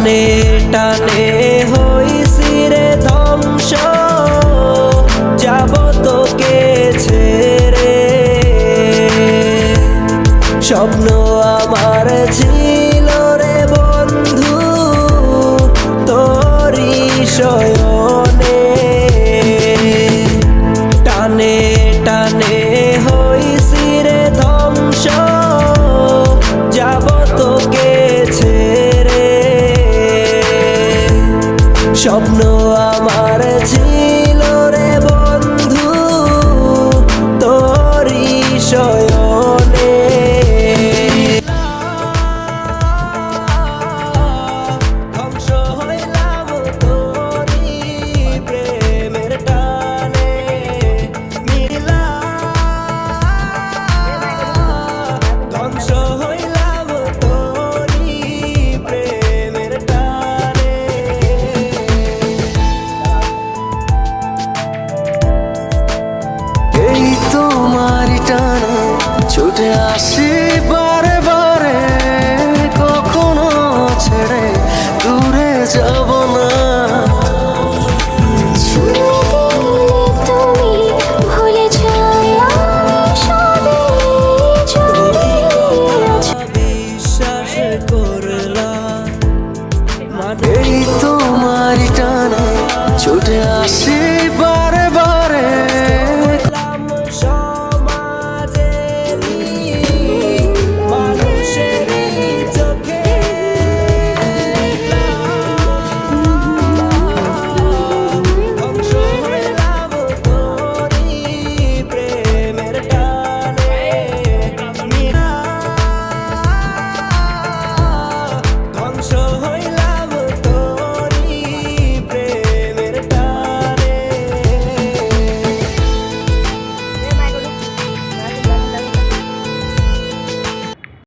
টানে টানে হইছি রে ধ্বংস, যাব তোকে ছেড়ে। স্বপ্ন আমার ছিল রে বন্ধু তোরি শয়নে। টানে টানে হইছি রে ধ্বংস, যাব তোকে ছেড়ে। স্বপ্ন আমার ছিল রে বন্ধু তোরি শয়নে। ধ্বংস হইলাম তোরি প্রেমের টানে, মিলা ধ্বংস হইলাম তোরি প্রেমের টানে। এই তোমার টানে ছুটে আসি বারে বারে, কখনো ছেড়ে দূরে যাব না। বিশ্বাস করলাম এই তোমার টানে ছুটে আসি